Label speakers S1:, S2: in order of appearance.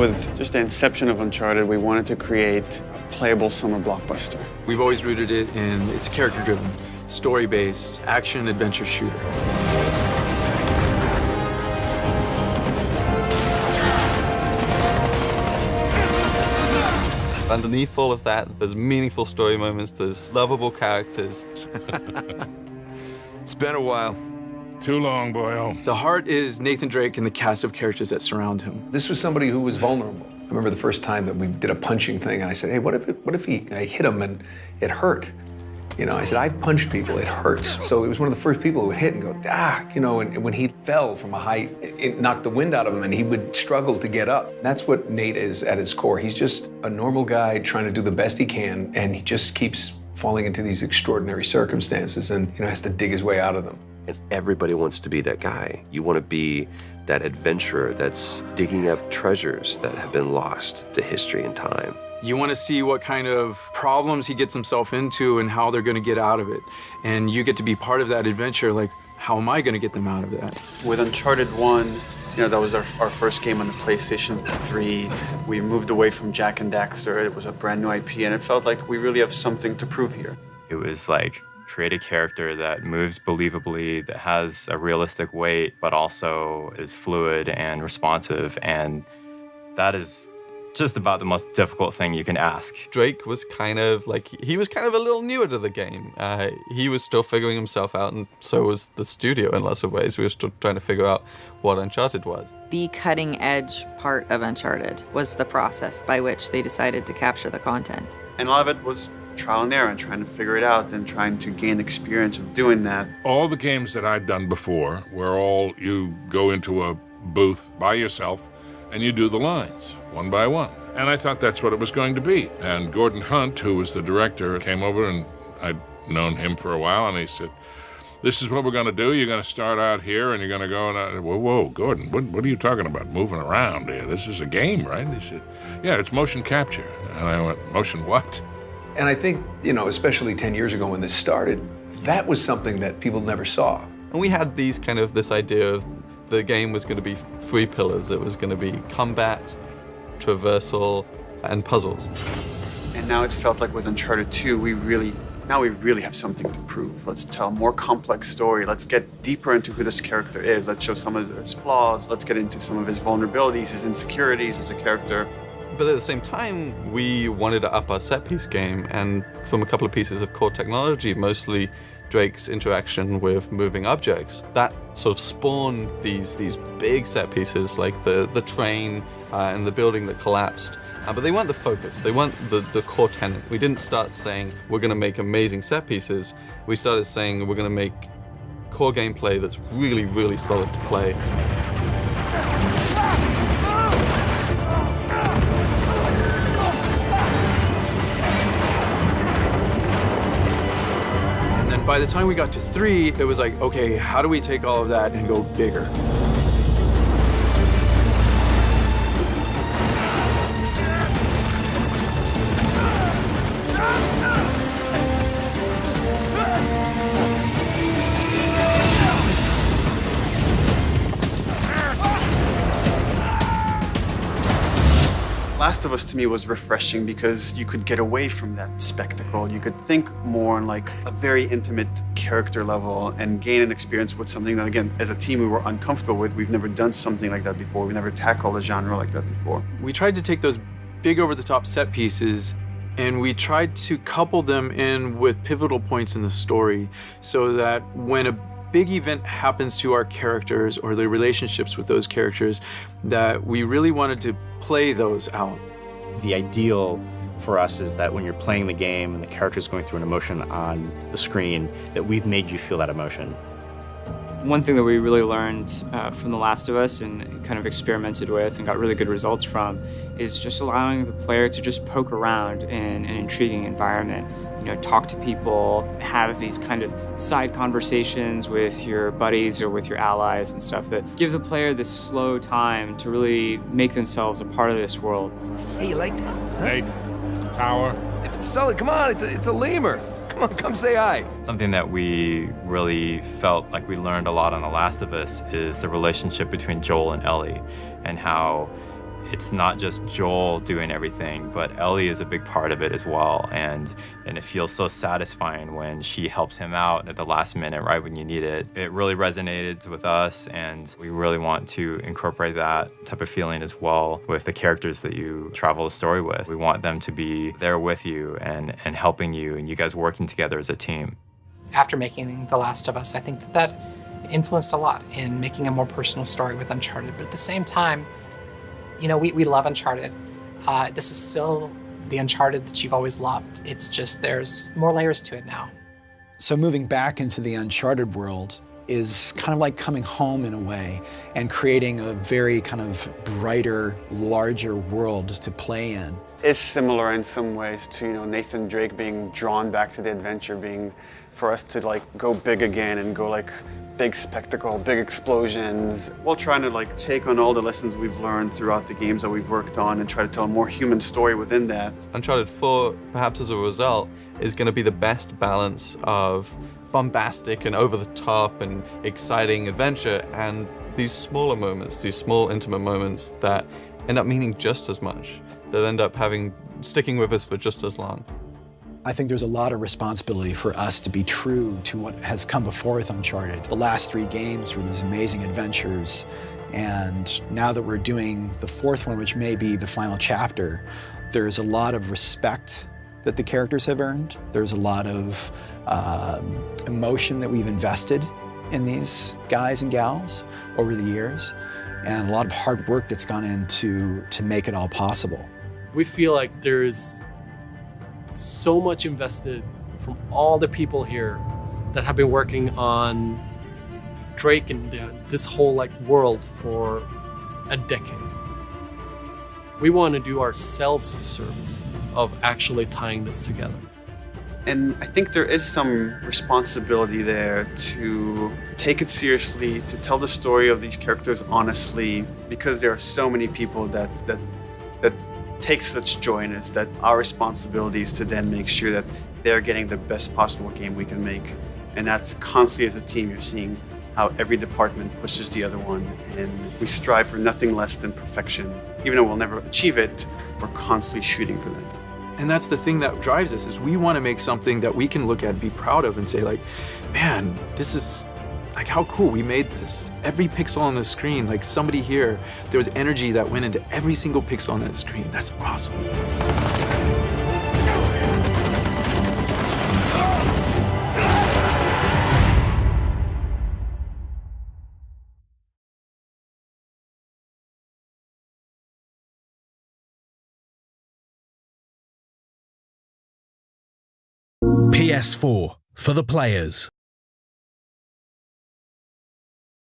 S1: with just the inception of Uncharted, we wanted to create a playable summer blockbuster.
S2: We've always rooted it in, it's character-driven, story-based, action-adventure shooter.
S3: Underneath all of that, there's meaningful story moments, there's lovable characters.
S4: It's been a while. Too long, boyo.
S2: The heart is Nathan Drake and the cast of characters that surround him.
S5: This was somebody who was vulnerable. I remember the first time that we did a punching thing, and I said, hey, what if I hit him and it hurt? You know, I said, I've punched people, it hurts. So it was one of the first people who would hit and go, you know, and when he fell from a height, it knocked the wind out of him and he would struggle to get up. That's what Nate is at his core. He's just a normal guy trying to do the best he can, and he just keeps falling into these extraordinary circumstances and, you know, has to dig his way out of them.
S6: And everybody wants to be that guy. You want to be that adventurer that's digging up treasures that have been lost to history and time.
S2: You want to see what kind of problems he gets himself into and how they're going to get out of it. And you get to be part of that adventure, like, how am I going to get them out of that?
S1: With Uncharted 1, you know, that was our first game on the PlayStation 3. We moved away from Jack and Daxter. It was a brand new IP, and it felt like we really have something to prove here.
S7: It was like, create a character that moves believably, that has a realistic weight, but also is fluid and responsive. And that is just about the most difficult thing you can ask.
S3: Drake was kind of like, he was kind of a little newer to the game. He was still figuring himself out, and so was the studio in lots of ways. We were still trying to figure out what Uncharted was.
S8: The cutting edge part of Uncharted was the process by which they decided to capture the content.
S1: And a lot of it was trial and error and trying to figure it out and trying to gain experience of doing that.
S4: All the games that I'd done before were all you go into a booth by yourself and you do the lines one by one. And I thought that's what it was going to be. And Gordon Hunt, who was the director, came over, and I'd known him for a while, and he said, this is what we're going to do. You're going to start out here, and you're going to go, and whoa, Gordon, what are you talking about, moving around here? This is a game, right? And he said, yeah, it's motion capture. And I went, motion what?
S5: And I think, you know, especially 10 years ago when this started, that was something that people never saw.
S3: And we had this idea of the game was going to be 3 pillars. It was going to be combat, traversal, and puzzles.
S1: And now it felt like with Uncharted 2, we really have something to prove. Let's tell a more complex story. Let's get deeper into who this character is. Let's show some of his flaws. Let's get into some of his vulnerabilities, his insecurities as a character.
S3: But at the same time, we wanted to up our set-piece game, and from a couple of pieces of core technology, mostly Drake's interaction with moving objects, that sort of spawned these big set pieces like the train and the building that collapsed. But they weren't the focus. They weren't the core tenet. We didn't start saying we're going to make amazing set pieces. We started saying we're going to make core gameplay that's really, really solid to play.
S2: By the time we got to 3, it was like, okay, how do we take all of that and go bigger?
S1: Last of Us to me was refreshing because you could get away from that spectacle. You could think more on like a very intimate character level and gain an experience with something that, again, as a team we were uncomfortable with. We've never done something like that before. We've never tackled a genre like that before.
S2: We tried to take those big over-the-top set pieces and we tried to couple them in with pivotal points in the story so that when a big event happens to our characters or the relationships with those characters, that we really wanted to play those out.
S9: The ideal for us is that when you're playing the game and the character's going through an emotion on the screen, that we've made you feel that emotion.
S10: One thing that we really learned from The Last of Us and kind of experimented with and got really good results from is just allowing the player to just poke around in an intriguing environment. You know, talk to people, have these kind of side conversations with your buddies or with your allies and stuff that give the player this slow time to really make themselves a part of this world.
S11: Hey, you like that? Huh?
S4: Nate, Tower.
S11: It's Sully, come on, it's a lemur. Come on, come say hi.
S7: Something that we really felt like we learned a lot on The Last of Us is the relationship between Joel and Ellie, and how it's not just Joel doing everything, but Ellie is a big part of it as well. And it feels so satisfying when she helps him out at the last minute, right when you need it. It really resonated with us, and we really want to incorporate that type of feeling as well with the characters that you travel the story with. We want them to be there with you and helping you, and you guys working together as a team.
S12: After making The Last of Us, I think that influenced a lot in making a more personal story with Uncharted. But at the same time, you know, we love Uncharted. This is still the Uncharted that you've always loved. It's just there's more layers to it now.
S13: So moving back into the Uncharted world is kind of like coming home in a way and creating a very kind of brighter, larger world to play in.
S1: It's similar in some ways to, you know, Nathan Drake being drawn back to the adventure, being for us to like go big again and go like big spectacle, big explosions, while trying to like take on all the lessons we've learned throughout the games that we've worked on and try to tell a more human story within that.
S3: Uncharted 4, perhaps as a result, is going to be the best balance of bombastic and over-the-top and exciting adventure and these smaller moments, these small intimate moments that end up meaning just as much, that end up sticking with us for just as long.
S13: I think there's a lot of responsibility for us to be true to what has come before with Uncharted. The last 3 games were these amazing adventures, and now that we're doing the 4th one, which may be the final chapter, there's a lot of respect that the characters have earned. There's a lot of emotion that we've invested in these guys and gals over the years, and a lot of hard work that's gone into to make it all possible.
S14: We feel like there is so much invested from all the people here that have been working on Drake and this whole like world for a decade. We want to do ourselves the service of actually tying this together.
S1: And I think there is some responsibility there to take it seriously, to tell the story of these characters honestly, because there are so many people that take such joy in it, that our responsibility is to then make sure that they're getting the best possible game we can make. And that's constantly as a team, you're seeing how every department pushes the other one, and we strive for nothing less than perfection. Even though we'll never achieve it, we're constantly shooting for that.
S2: And that's the thing that drives us, is we want to make something that we can look at and be proud of and say like, man, this is like how cool we made this. Every pixel on the screen, like somebody here, there was energy that went into every single pixel on that screen. That's awesome.
S15: PS4 for the players.